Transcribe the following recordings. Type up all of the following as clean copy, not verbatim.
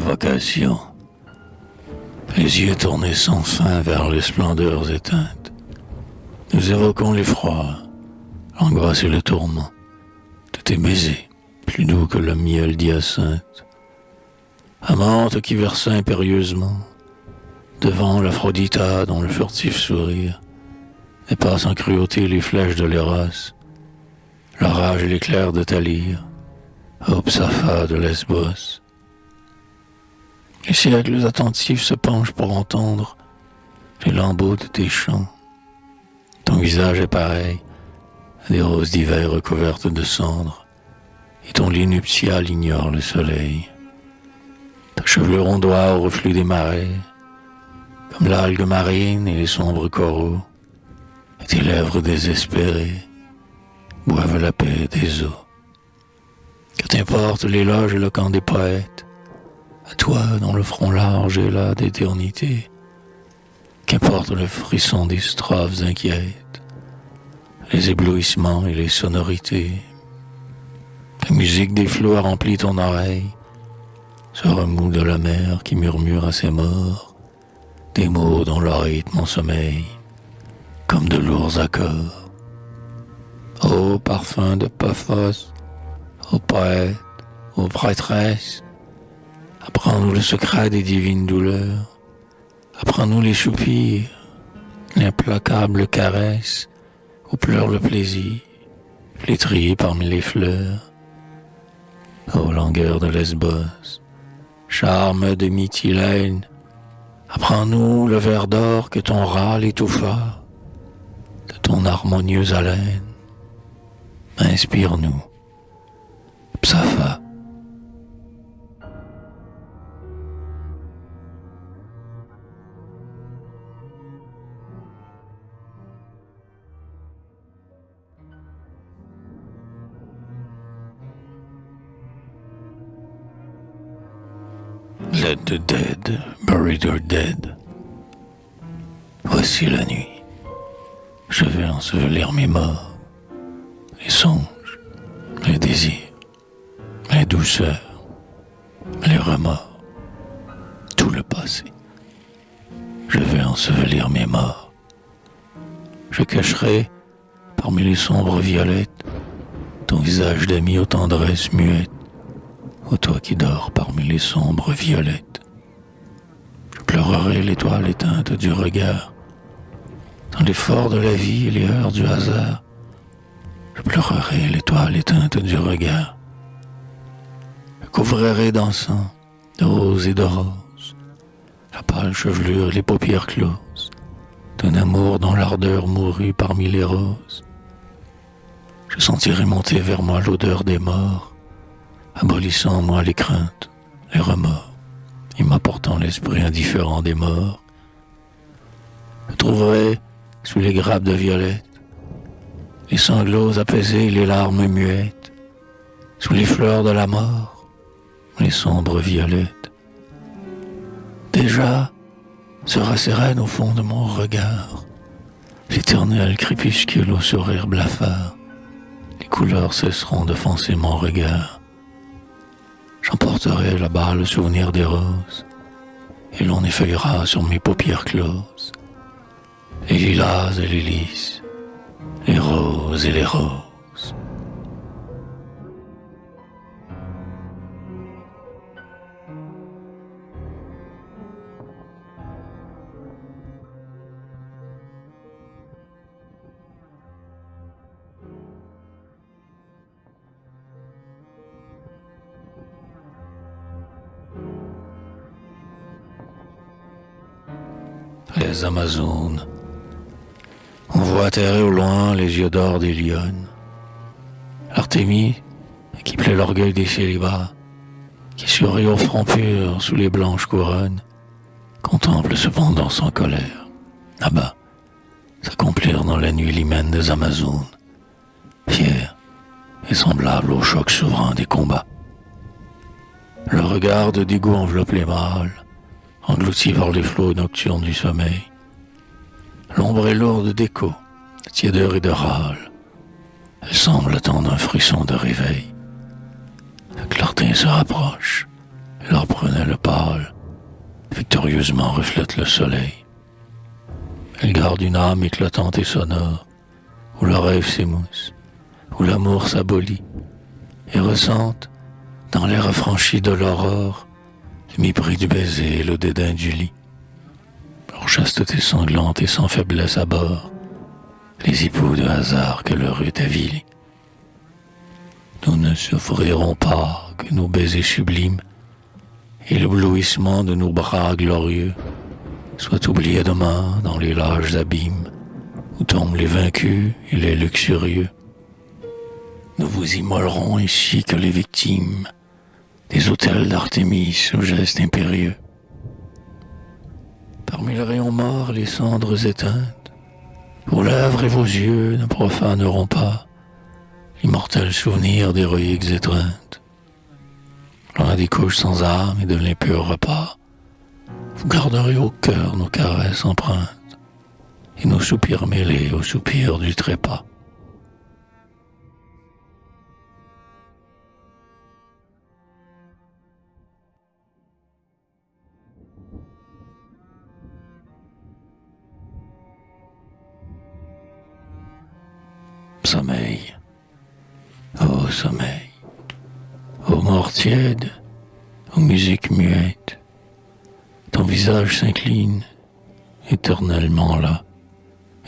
évocation. Les yeux tournés sans fin vers les splendeurs éteintes, nous évoquons l'effroi, l'angoisse et le tourment de tes baisers, plus doux que le miel d'hyacinthe. Amante qui versa impérieusement devant l'Aphrodita dont le furtif sourire dépasse en cruauté les flèches de l'Eros, l'orage et l'éclair de ta lyre, ô Psapha de Lesbos. Les siècles attentifs se penchent pour entendre les lambeaux de tes chants. Ton visage est pareil à des roses d'hiver recouvertes de cendres, et ton lit nuptial ignore le soleil. Ta chevelure ondoie au reflux des marais, comme l'algue marine et les sombres coraux, et tes lèvres désespérées boivent la paix des eaux. Que t'importe l'éloge éloquent des poètes, à toi dont le front large est là d'éternité, qu'importe le frisson des strophes inquiètes, les éblouissements et les sonorités. La musique des flots a rempli ton oreille, ce remous de la mer qui murmure à ses morts, des mots dont le rythme en sommeil, comme de lourds accords. Ô parfum de Paphos, ô poète, ô prêtresse, apprends-nous le secret des divines douleurs, apprends-nous les soupirs, l'implacable caresse, où pleure le plaisir, flétri parmi les fleurs. Ô langueur de Lesbos, charme de Mytilène, apprends-nous le vers d'or que ton râle étouffa, de ton harmonieuse haleine. Inspire-nous, Psapha. Let the dead bury their dead. Voici la nuit. Je vais ensevelir mes morts, les songes, les désirs, les douceurs, les remords, tout le passé. Je vais ensevelir mes morts. Je cacherai, parmi les sombres violettes, ton visage d'ami aux tendresses muettes, ô toi qui dors parmi les sombres violettes. Je pleurerai l'étoile éteinte du regard, dans l'effort de la vie et les heures du hasard. Je pleurerai l'étoile éteinte du regard. Je couvrirai d'encens, de roses et de roses, la pâle chevelure et les paupières closes, d'un amour dont l'ardeur mourut parmi les roses. Je sentirai monter vers moi l'odeur des morts, abolissant en moi les craintes, les remords, et m'apportant l'esprit indifférent des morts. Je trouverai, sous les grappes de violettes, les sanglots apaisés et les larmes muettes, sous les fleurs de la mort, les sombres violettes. Déjà sera sereine au fond de mon regard, l'éternel crépuscule au sourire blafard. Les couleurs cesseront d'offenser mon regard. J'emporterai là-bas le souvenir des roses, et l'on effeuillera sur mes paupières closes les lilas et les lys, les roses et les roses. Les Amazones. On voit atterrir au loin les yeux d'or des lionnes. Artémis, qui plaît l'orgueil des célibats, qui sourit au front pur sous les blanches couronnes, contemple cependant sans colère, là-bas, s'accomplir dans la nuit l'hymen des Amazones, fier et semblable au choc souverain des combats. Le regard de dégoût enveloppe les mâles, engloutis par les flots nocturnes du sommeil. L'ombre est lourde d'écho, de tiédeur et de râle. Elle semble attendre un frisson de réveil. La clarté se rapproche, et leur prenait le pâle, victorieusement reflète le soleil. Elles gardent une âme éclatante et sonore, où le rêve s'émousse, où l'amour s'abolit, et ressentent, dans l'air affranchi de l'aurore, le mépris du baiser et le dédain du lit. Leur chasteté sanglante et sans faiblesse à bord, les époux de hasard que leur eût avilis. Nous ne souffrirons pas que nos baisers sublimes et l'éblouissement de nos bras glorieux soient oubliés demain dans les larges abîmes où tombent les vaincus et les luxurieux. Nous vous immolerons ainsi que les victimes des autels d'Artémis aux gestes impérieux. Parmi le rayon mort, les cendres éteintes, vos lèvres et vos yeux ne profaneront pas l'immortel souvenir d'héroïques étreintes. Loin des couches sans âme et de l'impur repas, vous garderez au cœur nos caresses empreintes et nos soupirs mêlés aux soupirs du trépas. Sommeil, ô sommeil, ô mort tiède, ô musique muette, ton visage s'incline, éternellement là,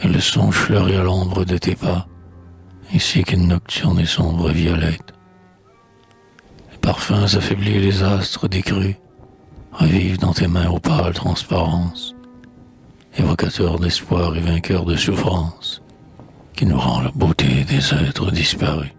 et le songe fleurit à l'ombre de tes pas, ainsi qu'une nocturne et sombre violette. Les parfums affaiblis et les astres décrus revivent dans tes mains aux pâles transparences, évocateurs d'espoir et vainqueurs de souffrance, qui nous rend la beauté des êtres disparus.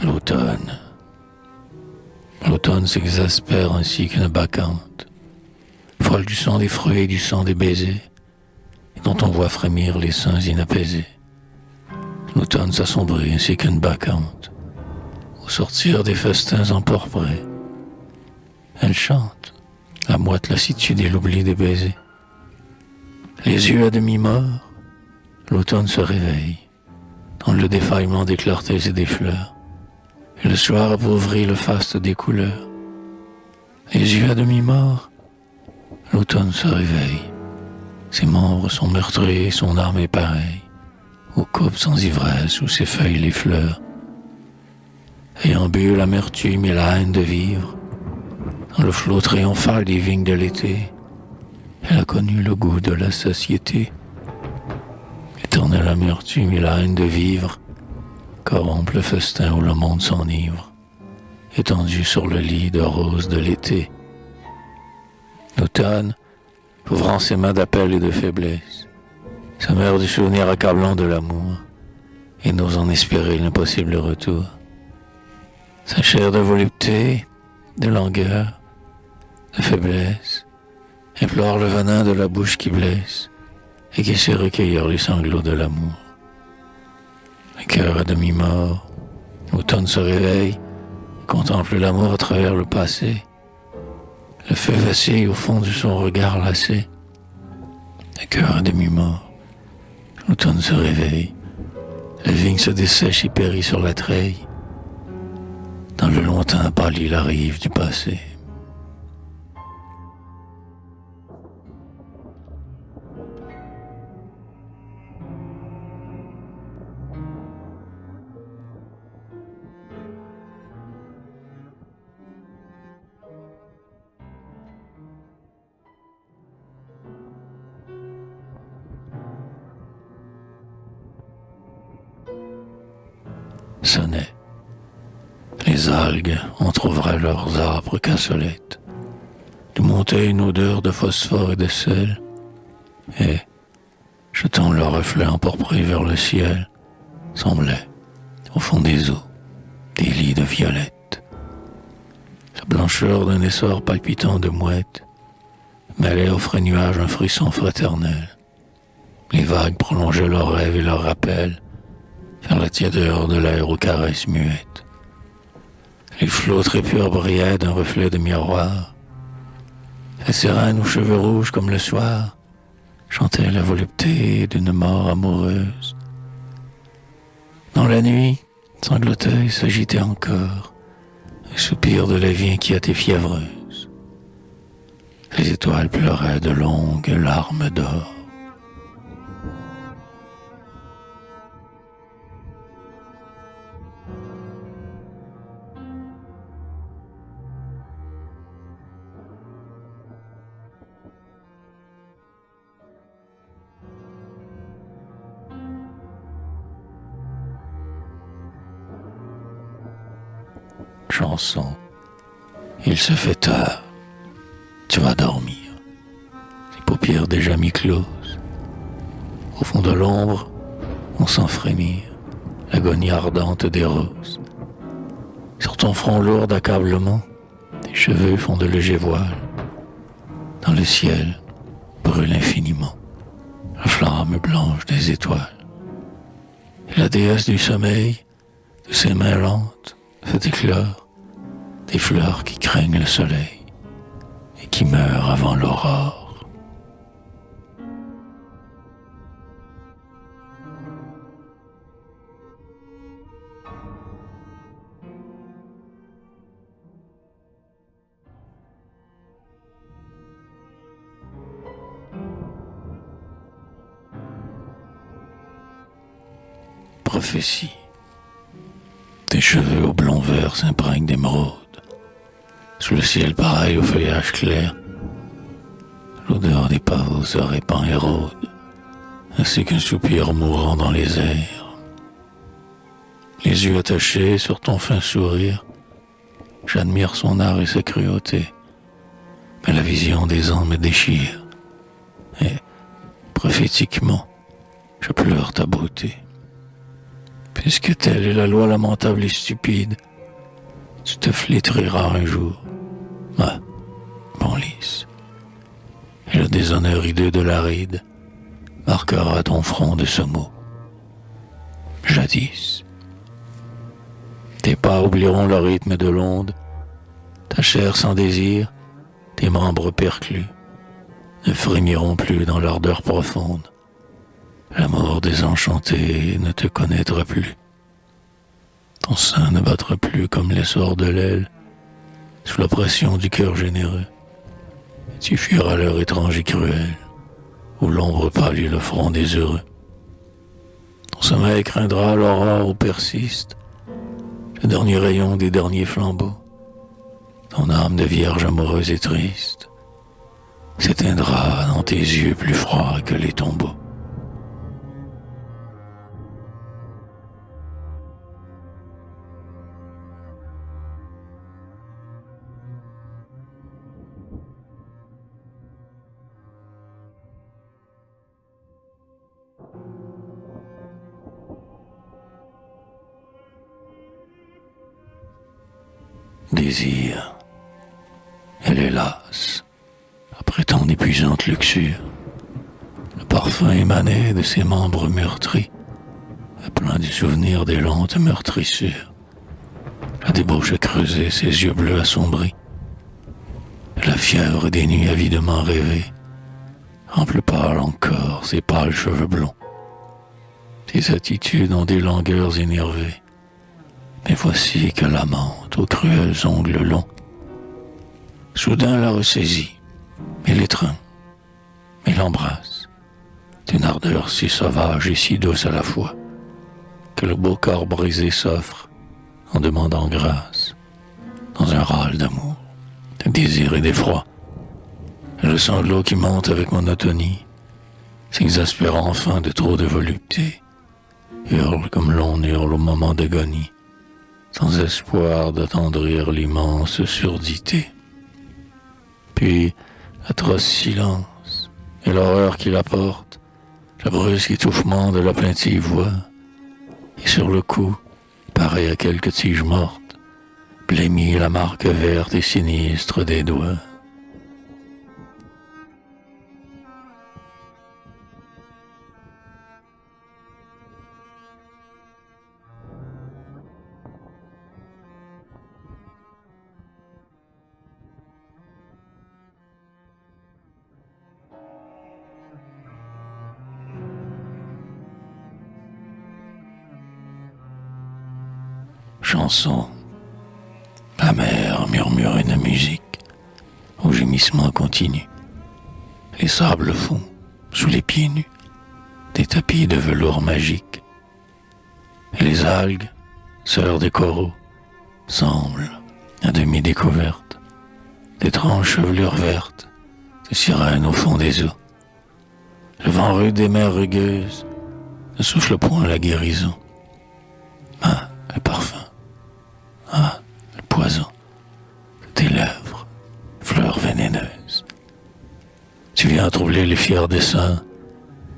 L'automne. L'automne s'exaspère ainsi qu'une bacchante, folle du sang des fruits et du sang des baisers, et dont on voit frémir les seins inapaisés. L'automne s'assombrit ainsi qu'une bacchante, au sortir des festins emporprés. Elle chante, la moite lassitude et l'oubli des baisers. Les yeux à demi-morts, l'automne se réveille, dans le défaillement des clartés et des fleurs, et le soir appauvrit le faste des couleurs. Les yeux à demi-morts, l'automne se réveille, ses membres sont meurtris, son âme est pareille aux coupes sans ivresse où ses feuilles les fleurs. Ayant bu l'amertume et la haine de vivre, dans le flot triomphal des vignes de l'été, elle a connu le goût de la satiété. L'éternelle amertume et la haine de vivre corrompent le festin où le monde s'enivre, étendu sur le lit de roses de l'été. L'automne, ouvrant ses mains d'appel et de faiblesse, se meurt du souvenir accablant de l'amour et n'ose en espérer l'impossible retour. Sa chair de volupté, de langueur, de faiblesse, implore le venin de la bouche qui blesse et qui sait recueillir les sanglots de l'amour. Le cœur à demi-mort, l'automne se réveille et contemple l'amour à travers le passé. Le feu vacille au fond de son regard lassé. Le cœur à demi-mort, l'automne se réveille, la vigne se dessèche et périt sur la treille. Dans le lointain pâlit la rive du passé. Sonnait. Les algues entr'ouvraient leurs âpres cassolettes, d'où montait une odeur de phosphore et de sel, et, jetant leurs reflets empourprés vers le ciel, semblaient, au fond des eaux, des lits de violettes. La blancheur d'un essor palpitant de mouettes mêlait aux frais nuages un frisson fraternel. Les vagues prolongeaient leurs rêves et leurs rappels, vers la tiédeur de l'air aux caresses muettes. Les flots très purs brillaient d'un reflet de miroir. La sirène aux cheveux rouges comme le soir chantait la volupté d'une mort amoureuse. Dans la nuit, sanglotait et s'agitait encore le soupir de la vie inquiète et fiévreuse. Les étoiles pleuraient de longues larmes d'or. Chanson. Il se fait tard. Tu vas dormir. Les paupières déjà mi-closes. Au fond de l'ombre, on sent frémir l'agonie ardente des roses. Sur ton front lourd d'accablement, tes cheveux font de légers voiles. Dans le ciel brûle infiniment la flamme blanche des étoiles. Et la déesse du sommeil, de ses mains lentes, fait éclore des fleurs qui craignent le soleil et qui meurent avant l'aurore. Prophétie. Tes cheveux au blond vert s'imprègnent d'émeraude. Sous le ciel pareil au feuillage clair, l'odeur des pavots se répand et rôde, ainsi qu'un soupir mourant dans les airs. Les yeux attachés sur ton fin sourire, j'admire son art et sa cruauté, mais la vision des ans me déchire, et, prophétiquement, je pleure ta beauté. Puisque telle est la loi lamentable et stupide, tu te flétriras un jour. Ah, bon lys. Et le déshonneur hideux de la ride marquera ton front de ce mot. Jadis. Tes pas oublieront le rythme de l'onde, ta chair sans désir, tes membres perclus, ne frémiront plus dans l'ardeur profonde. L'amour désenchanté ne te connaîtra plus. Ton sein ne battra plus comme l'essor de l'aile, sous la pression du cœur généreux. Et tu fuiras l'heure étrange et cruelle, où l'ombre pâlit le front des heureux. Ton sommeil craindra l'aurore où persiste le dernier rayon des derniers flambeaux. Ton âme de vierge amoureuse et triste s'éteindra dans tes yeux plus froids que les tombeaux. Désir, elle est lasse, après tant d'épuisante luxure. Le parfum émanait de ses membres meurtris, appelant du souvenir des lentes meurtrissures. La débauche creusait ses yeux bleus assombris. La fièvre des nuits avidement rêvées rend plus pâle encore ses pâles cheveux blonds. Ses attitudes ont des langueurs énervées. Mais voici que l'amante aux cruels ongles longs soudain la ressaisit et l'étreint et l'embrasse d'une ardeur si sauvage et si douce à la fois que le beau corps brisé s'offre en demandant grâce dans un râle d'amour, de désir et d'effroi. Et le sanglot qui monte avec monotonie, s'exaspérant enfin de trop de volupté, hurle comme l'on hurle au moment d'agonie, sans espoir d'attendrir l'immense surdité. Puis, atroce silence et l'horreur qu'il apporte, le brusque étouffement de la plaintive voix, et sur le cou, pareil à quelques tiges mortes, blêmit la marque verte et sinistre des doigts. chanson. La mer murmure une musique au gémissement continu. Les sables font, sous les pieds nus, des tapis de velours magique. Et les algues, sœurs des coraux, semblent, à demi découvertes, d'étranges chevelures vertes, des sirènes au fond des eaux. Le vent rude des mers rugueuses ne souffle point la guérison. Ah, le parfum. Ah, le poison de tes lèvres, fleurs vénéneuses. Tu viens troubler les fiers desseins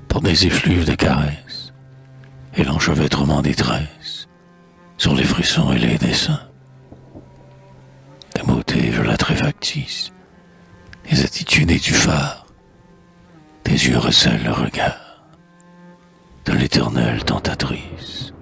par des effluves de caresses et l'enchevêtrement des tresses sur les frissons et les dessins. Tes beautés veulâtres et factices, tes attitudes et tu phares, tes yeux recèlent le regard de l'éternelle tentatrice.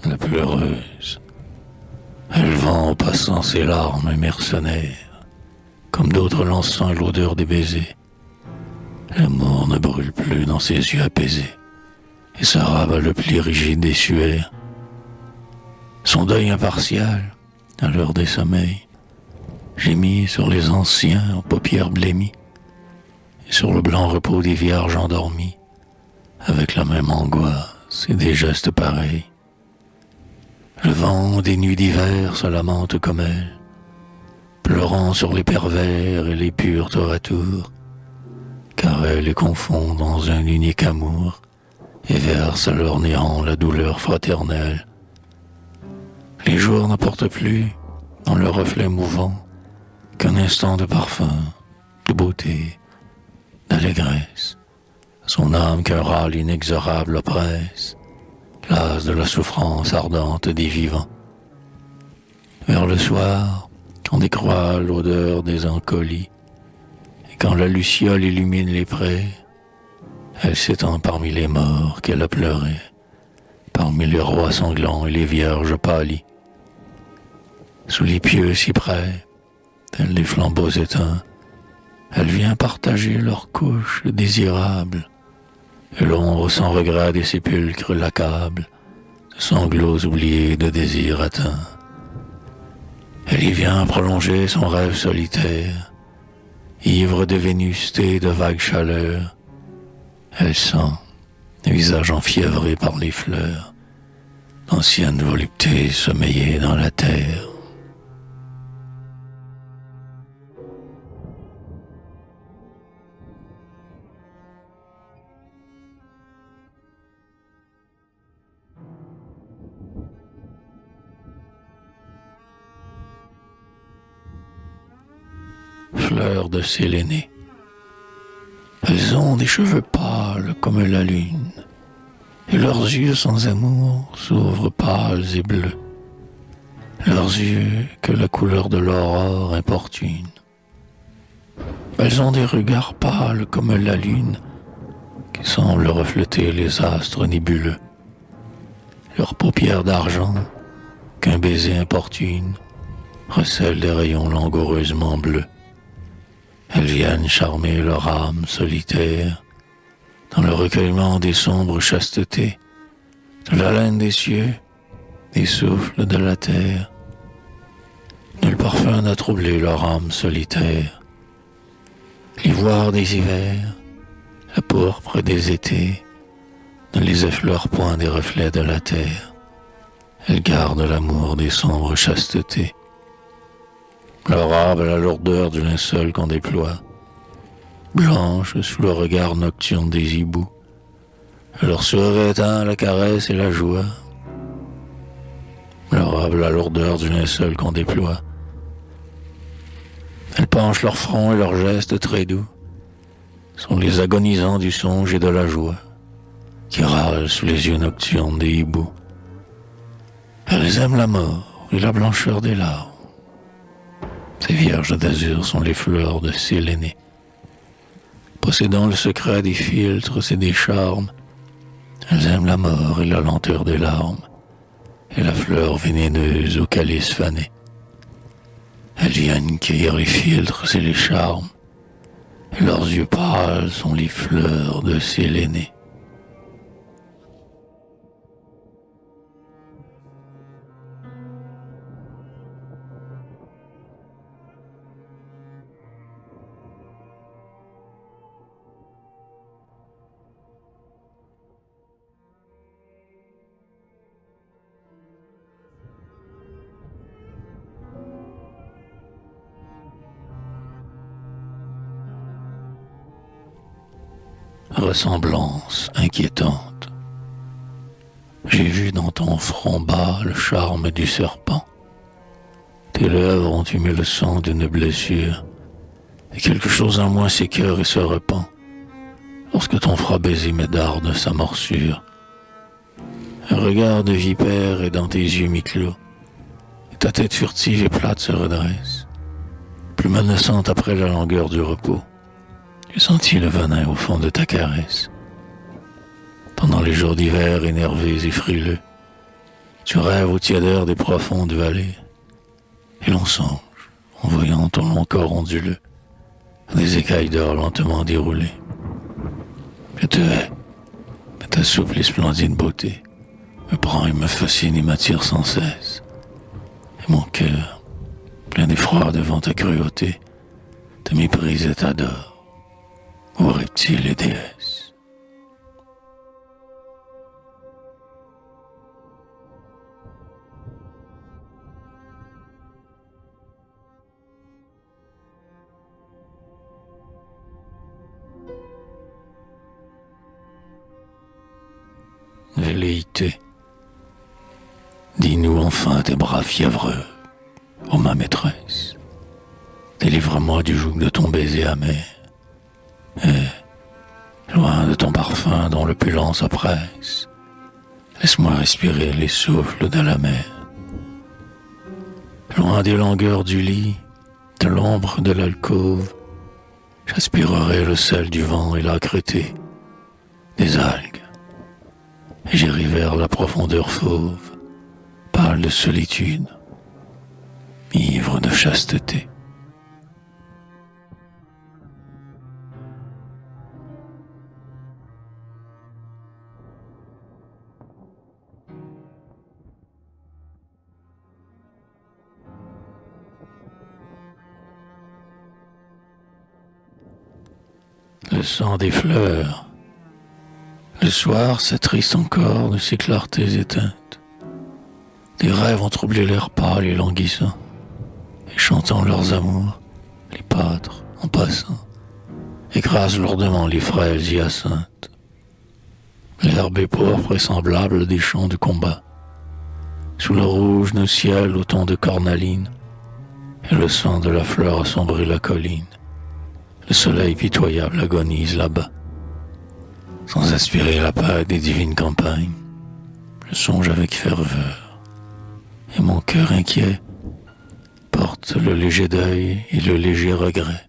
La pleureuse, elle vend en passant ses larmes mercenaires, comme d'autres lançant l'odeur des baisers. L'amour ne brûle plus dans ses yeux apaisés, et sa rabat le pli rigide des suaires. Son deuil impartial, à l'heure des sommeils, gémit sur les anciens aux paupières blêmies, et sur le blanc repos des vierges endormies, avec la même angoisse et des gestes pareils. Le vent des nuits d'hiver se lamente comme elle, pleurant sur les pervers et les purs tour à tour, car elle les confond dans un unique amour et verse à leur néant la douleur fraternelle. Les jours n'apportent plus, dans leur reflet mouvant, qu'un instant de parfum, de beauté, d'allégresse. Son âme qu'un râle inexorable oppresse, las de la souffrance ardente des vivants. Vers le soir, quand décroît l'odeur des encolies, et quand la luciole illumine les prés, elle s'étend parmi les morts qu'elle a pleurés, parmi les rois sanglants et les vierges pâlies. Sous les pieux cyprès, tels des flambeaux éteints, elle vient partager leurs couches désirables, et l'ombre sans regret des sépulcres l'accable, de sanglots oubliés, de désirs atteints. Elle y vient prolonger son rêve solitaire, ivre de vénusté et de vagues chaleurs. Elle sent, visage enfiévré par les fleurs, d'anciennes voluptés sommeillées dans la terre. Fleurs de Sélénée. Elles ont des cheveux pâles comme la lune, et leurs yeux sans amour s'ouvrent pâles et bleus, leurs yeux que la couleur de l'aurore importune. Elles ont des regards pâles comme la lune, qui semblent refléter les astres nébuleux, leurs paupières d'argent, qu'un baiser importune recèle des rayons langoureusement bleus. Elles viennent charmer leur âme solitaire dans le recueillement des sombres chastetés, de la laine des cieux, des souffles de la terre. Nul parfum n'a troublé leur âme solitaire. L'ivoire des hivers, la pourpre des étés, ne les effleure point des reflets de la terre. Elles gardent l'amour des sombres chastetés. Leur robe a la lourdeur du linceul qu'on déploie, blanche sous le regard nocturne des hiboux. Leur sourire éteint la caresse et la joie. Leur robe a la lourdeur du linceul qu'on déploie. Elles penchent leur front et leurs gestes très doux sont les agonisants du songe et de la joie qui râlent sous les yeux nocturnes des hiboux. Elles aiment la mort et la blancheur des larmes. Ces vierges d'azur sont les fleurs de Sélénée, possédant le secret des filtres et des charmes Elles aiment la mort et la lenteur des larmes, et la fleur vénéneuse au calice fané. Elles viennent cueillir les filtres et les charmes, et leurs yeux pâles sont les fleurs de Sélénée. Ressemblance inquiétante. J'ai vu dans ton front bas le charme du serpent. Tes lèvres ont humé le sang d'une blessure, et quelque chose en moi s'écœure et se repent, lorsque ton froid baiser m'édarde sa morsure. Un regard de vipère est dans tes yeux mi-clos, et ta tête furtive et plate se redresse, plus menaçante après la longueur du repos. J'ai senti le venin au fond de ta caresse. Pendant les jours d'hiver énervés et frileux, tu rêves aux tièdeurs des profondes vallées, et l'on songe, en voyant ton long corps onduleux, à des écailles d'or lentement déroulées. Je te hais, mais ta souple et splendide beauté me prend et me fascine et m'attire sans cesse. Et mon cœur, plein d'effroi devant ta cruauté, te méprise et t'adore. Ô reptiles et déesses. Velléité, dis-nous enfin tes bras fiévreux, ô ma maîtresse. Délivre-moi du joug de ton baiser amer. Et, loin de ton parfum dont l'opulence oppresse, laisse-moi respirer les souffles de la mer. Loin des longueurs du lit, de l'ombre de l'alcôve, j'aspirerai le sel du vent et l'âcreté des algues, et j'irai vers la profondeur fauve, pâle de solitude, ivre de chasteté. Le sang des fleurs. Le soir s'attriste encore de ces clartés éteintes. Des rêves ont troublé l'air pâle et languissant, et chantant leurs amours, les pâtres, en passant, écrasent lourdement les frêles hyacinthes. L'herbe est pourpre et semblable à des champs de combat. Sous le rouge d'un ciel au ton de cornaline, et le sang de la fleur assombrit la colline. Le soleil pitoyable agonise là-bas. Sans aspirer la paix des divines campagnes, je songe avec ferveur, et mon cœur inquiet porte le léger deuil et le léger regret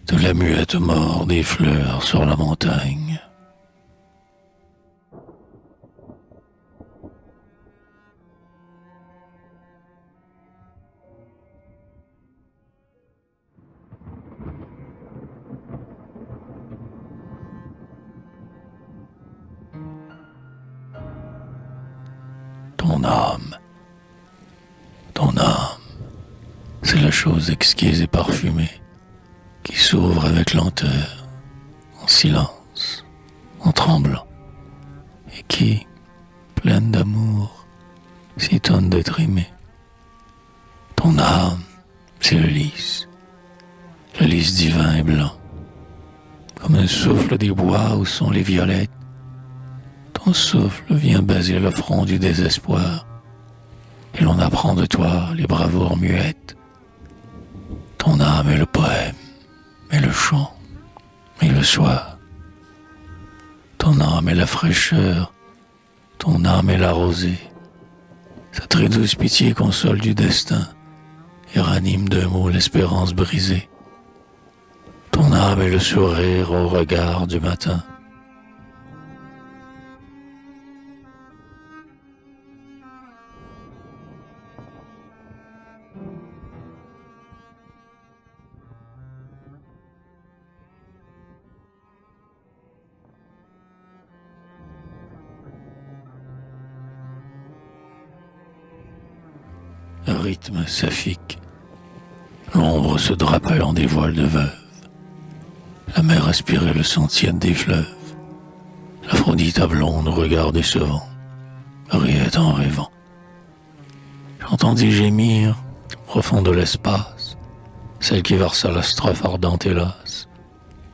de la muette mort des fleurs sur la montagne. Ton âme, c'est la chose exquise et parfumée qui s'ouvre avec lenteur, en silence, en tremblant, et qui, pleine d'amour, s'étonne d'être aimée. Ton âme, c'est le lys divin et blanc, comme un souffle des bois où sont les violettes. Ton souffle vient baiser le front du désespoir, et l'on apprend de toi les bravoures muettes. Ton âme est le poème, et le chant, et le soir. Ton âme est la fraîcheur, ton âme est la rosée. Sa très douce pitié console du destin, et ranime d'un mot l'espérance brisée. Ton âme est le sourire au regard du matin. un rythme saphique. L'ombre se drapait en des voiles de veuve. La mer aspirait le sang tiède des fleuves. L'aphrodite à blonde, regard décevant, riait en rêvant. J'entendis gémir, profond de l'espace, celle qui versa la strophe ardente et lasse,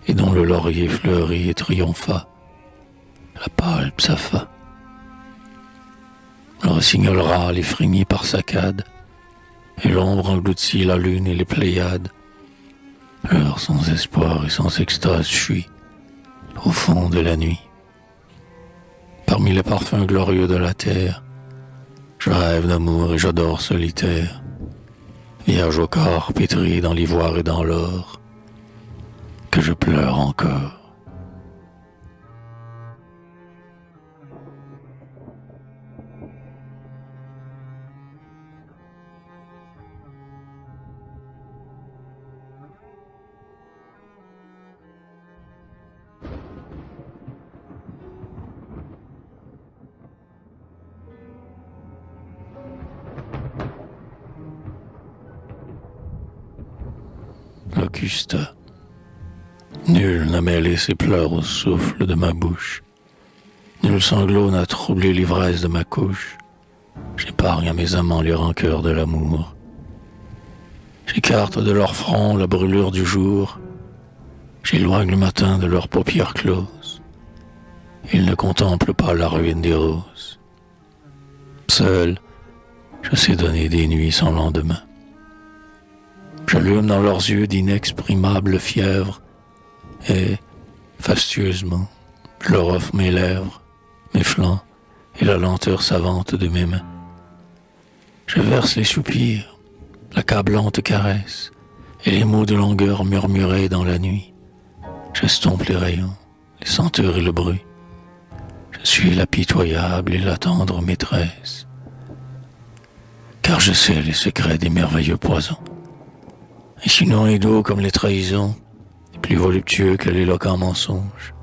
et dont le laurier fleurit et triompha, la pâle Psapha. Le rossignol râle et frémit par saccades, et l'ombre engloutit la lune et les Pléiades. L'heure sans espoir et sans extase fuit au fond de la nuit. Parmi les parfums glorieux de la terre, je rêve d'amour et j'adore solitaire, vierge au corps pétri dans l'ivoire et dans l'or, que je pleure encore. Locusta. Nul n'a mêlé ses pleurs au souffle de ma bouche. Nul sanglot n'a troublé l'ivresse de ma couche. J'épargne à mes amants les rancœurs de l'amour. J'écarte de leur front la brûlure du jour. J'éloigne le matin de leurs paupières closes. Ils ne contemplent pas la ruine des roses. Seul, je sais donner des nuits sans lendemain. J'allume dans leurs yeux d'inexprimables fièvres et, fastueusement, je leur offre mes lèvres, mes flancs et la lenteur savante de mes mains. Je verse les soupirs, l'accablante caresse et les mots de langueur murmurés dans la nuit. J'estompe les rayons, les senteurs et le bruit. Je suis la pitoyable et la tendre maîtresse, car je sais les secrets des merveilleux poisons. Insinuant et doux comme les trahisons, et plus voluptueux que l'éloquent mensonge.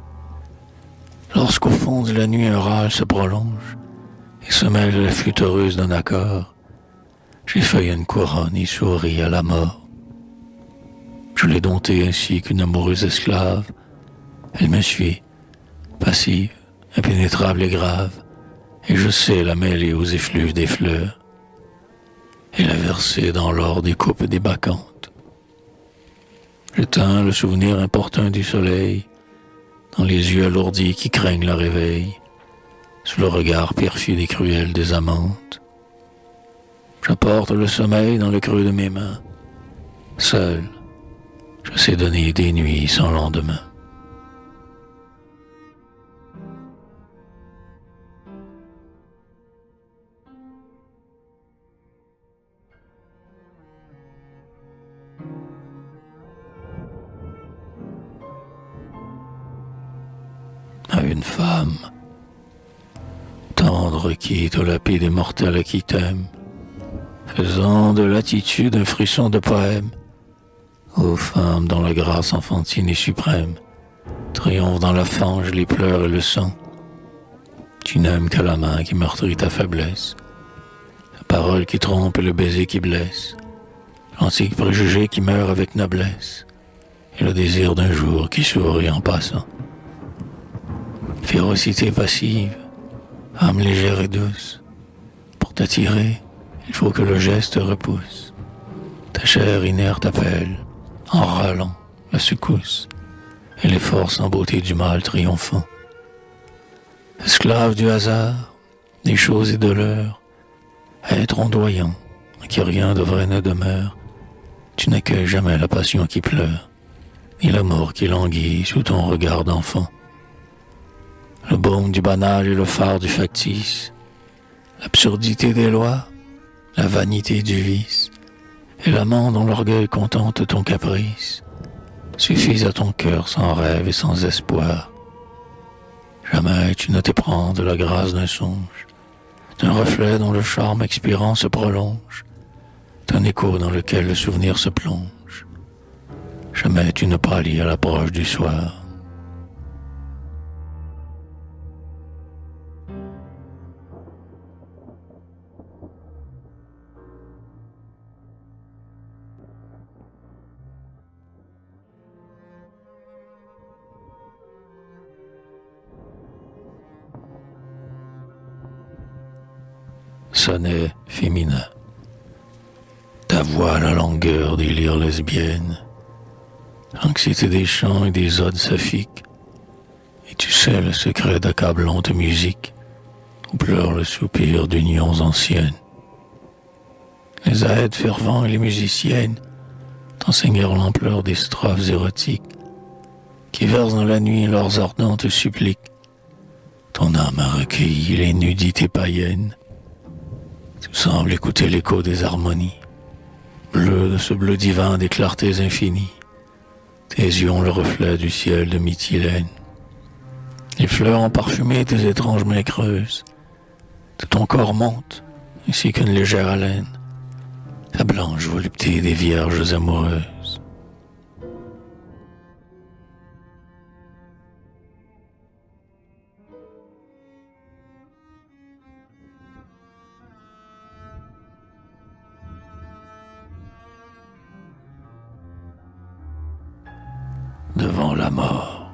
Lorsqu'au fond de la nuit un râle se prolonge, et se mêle la flûte heureuse d'un accord, j'effeuille une couronne et souris à la mort. Je l'ai domptée ainsi qu'une amoureuse esclave. Elle me suit, passive, impénétrable et grave, et je sais la mêler aux effluves des fleurs, et la verser dans l'or des coupes des bacchantes. J'éteins le souvenir importun du soleil, dans les yeux alourdis qui craignent le réveil, sous le regard perfide et cruel des amantes. J'apporte le sommeil dans le creux de mes mains. Seul, je sais donner des nuits sans lendemain. À une femme, tendre qui te lapide et mortelle qui t'aime, faisant de l'attitude un frisson de poème, ô femme dont la grâce enfantine est suprême, triomphe dans la fange, les pleurs et le sang. Tu n'aimes que la main qui meurtrit ta faiblesse, la parole qui trompe et le baiser qui blesse, l'antique préjugé qui meurt avec noblesse, et le désir d'un jour qui sourit en passant. Férocité passive, âme légère et douce, pour t'attirer, il faut que le geste repousse. Ta chair inerte appelle, en râlant, la secousse, et les forces en beauté du mal triomphant. Esclave du hasard, des choses et de l'heure, être ondoyant, en qui rien de vrai ne demeure, tu n'accueilles jamais la passion qui pleure, ni l'amour qui languit sous ton regard d'enfant. Le baume du banal et le phare du factice, l'absurdité des lois, la vanité du vice, et l'amant dont l'orgueil contente ton caprice, suffisent à ton cœur sans rêve et sans espoir. Jamais tu ne t'éprends de la grâce d'un songe, d'un reflet dont le charme expirant se prolonge, d'un écho dans lequel le souvenir se plonge. Jamais tu ne pâlis à l'approche du soir. sonnet féminin. Ta voix à la longueur des lyres lesbiennes, l'anxiété des chants et des odes saphiques, et tu sais le secret d'accablante musique, où pleure le soupir d'unions anciennes. Les aèdes fervents et les musiciennes t'enseignèrent l'ampleur des strophes érotiques, qui versent dans la nuit leurs ardentes suppliques. Ton âme a recueilli les nudités païennes. Tu sembles écouter l'écho des harmonies, bleu de ce bleu divin des clartés infinies. Tes yeux ont le reflet du ciel de Mytilène. Les fleurs ont parfumé tes étranges mains creuses. De ton corps monte, ainsi qu'une légère haleine, la blanche volupté des vierges amoureuses. Devant la mort,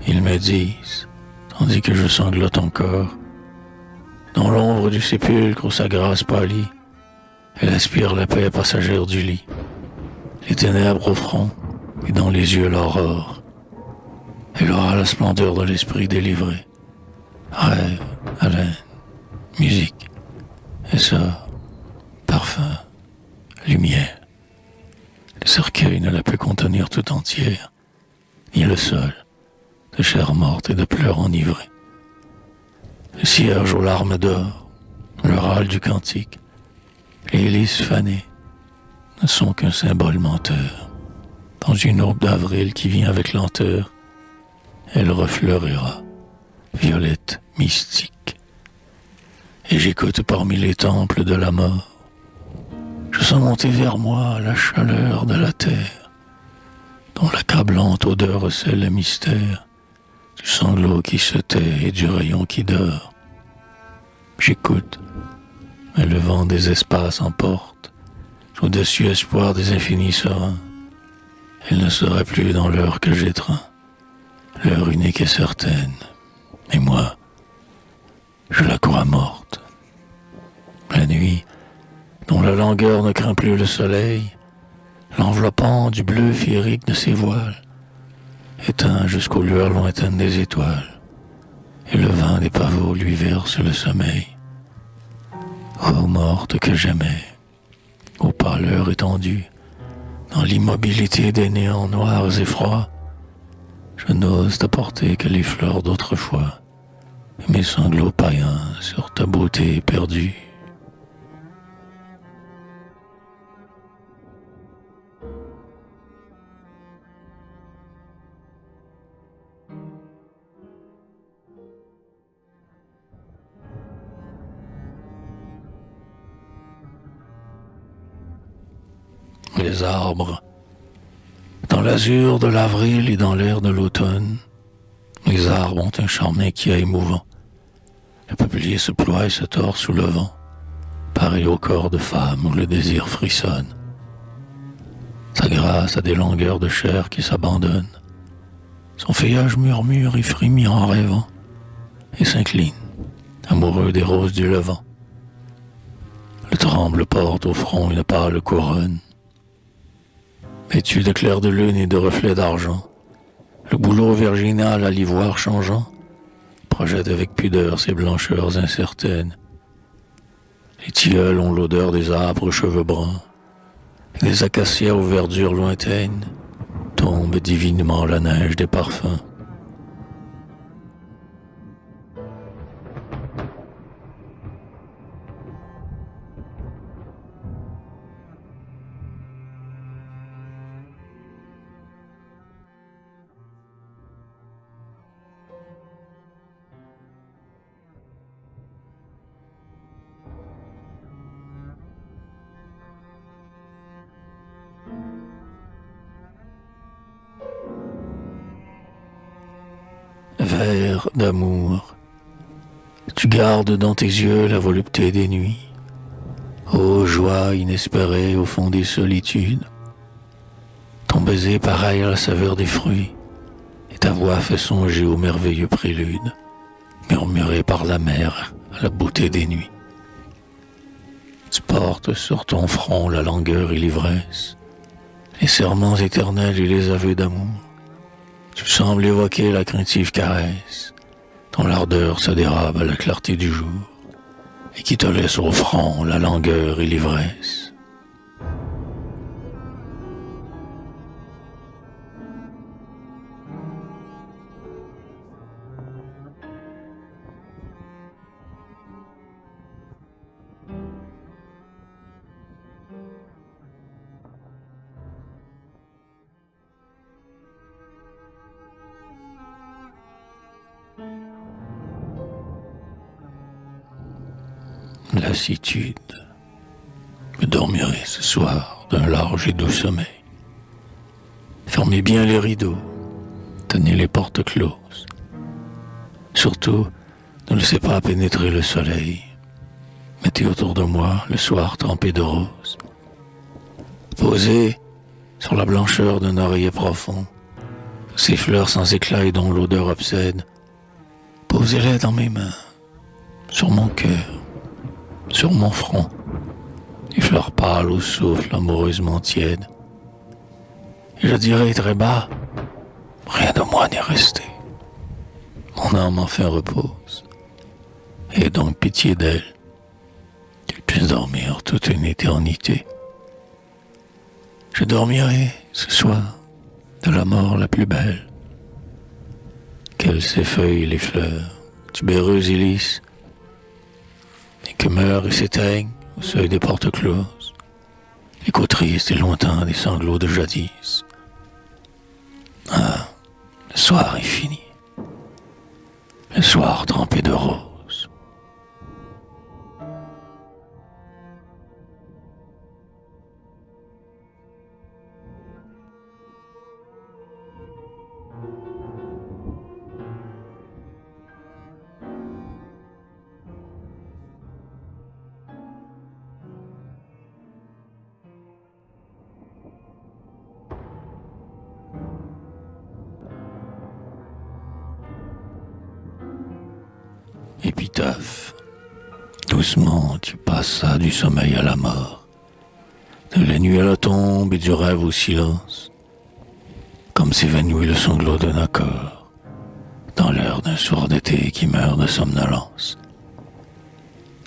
ils me disent, tandis que je sanglote encore, dans l'ombre du sépulcre où sa grâce pâlit, elle aspire la paix passagère du lit, les ténèbres au front et dans les yeux l'aurore. Elle aura la splendeur de l'esprit délivré, rêve, haleine, musique, et ça, parfum, lumière. Le cercueil ne la peut contenir tout entière, ni le sol, de chair morte et de pleurs enivrés. Le cierge aux larmes d'or, le râle du cantique, les lys fanés ne sont qu'un symbole menteur. Dans une aube d'avril qui vient avec lenteur, elle refleurira, violette mystique. Et j'écoute parmi les temples de la mort. Je sens monter vers moi la chaleur de la terre, dont l'accablante odeur recèle le mystère du sanglot qui se tait et du rayon qui dort. J'écoute, mais le vent des espaces emporte, au-dessus espoir des infinis sereins. Elle ne sera plus dans l'heure que j'étreins, l'heure unique et certaine. Et moi, je la crois morte. La nuit, dont la langueur ne craint plus le soleil, l'enveloppant du bleu féerique de ses voiles, éteint jusqu'aux lueurs lointaines des étoiles, et le vin des pavots lui verse le sommeil. Ô morte que j'aimais, ô pâleur étendue, dans l'immobilité des néants noirs et froids, je n'ose t'apporter que les fleurs d'autrefois, et mes sanglots païens sur ta beauté perdue. Les arbres, dans l'azur de l'avril et dans l'air de l'automne, les arbres ont un charme inquiet et émouvant. Le peuplier se ploie et se tord sous le vent, pareil au corps de femme où le désir frissonne. Sa grâce a des longueurs de chair qui s'abandonnent. Son feuillage murmure et frémit en rêvant, et s'incline, amoureux des roses du levant. Le tremble porte au front une pâle couronne. Vêtu de clair de lune et de reflets d'argent, le bouleau virginal à l'ivoire changeant projette avec pudeur ses blancheurs incertaines. Les tilleuls ont l'odeur des âpres cheveux bruns, et des acacias aux verdures lointaines tombe divinement la neige des parfums. Vers d'amour, tu gardes dans tes yeux la volupté des nuits. Ô joie inespérée au fond des solitudes, ton baiser pareil à la saveur des fruits, et ta voix fait songer au merveilleux prélude, murmuré par la mer à la beauté des nuits. Tu portes sur ton front la langueur et l'ivresse, les serments éternels et les aveux d'amour. Tu sembles évoquer la craintive caresse, dont l'ardeur se dérobe à la clarté du jour, et qui te laisse au front la langueur et l'ivresse. Lassitude. Je dormirai ce soir d'un large et doux sommeil. Fermez bien les rideaux, tenez les portes closes. Surtout, ne laissez pas pénétrer le soleil. Mettez autour de moi le soir trempé de rose. Posez sur la blancheur d'un oreiller profond, ces fleurs sans éclat et dont l'odeur obsède. Posez-les dans mes mains, sur mon cœur, sur mon front, les fleurs pâles au souffle amoureusement tiède. Et je dirai très bas, rien de moi n'est resté. Mon âme enfin repose. Et donc pitié d'elle, qu'elle puisse dormir toute une éternité. Je dormirai ce soir de la mort la plus belle, qu'elle s'effeuille les fleurs, tubéreuses et lisses, et que meurent et s'éteignent au seuil des portes closes l'écho triste et lointain des sanglots de jadis. Ah, le soir est fini, le soir trempé de rose. Épitaphe. Doucement, tu passas du sommeil à la mort, de la nuit à la tombe et du rêve au silence, comme s'évanouit le sanglot d'un accord, dans l'air d'un soir d'été qui meurt de somnolence.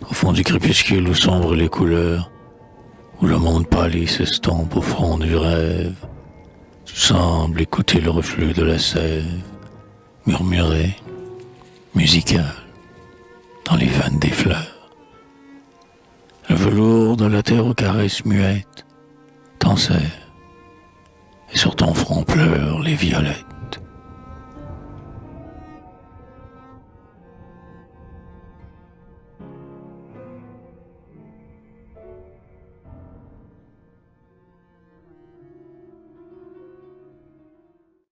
Au fond du crépuscule où sombrent les couleurs, où le monde pâlit s'estompe au front du rêve, tu sembles écouter le reflux de la sève, murmuré, musical, dans les veines des fleurs. Le velours de la terre aux caresses muettes t'en serre, et sur ton front pleurent les violettes.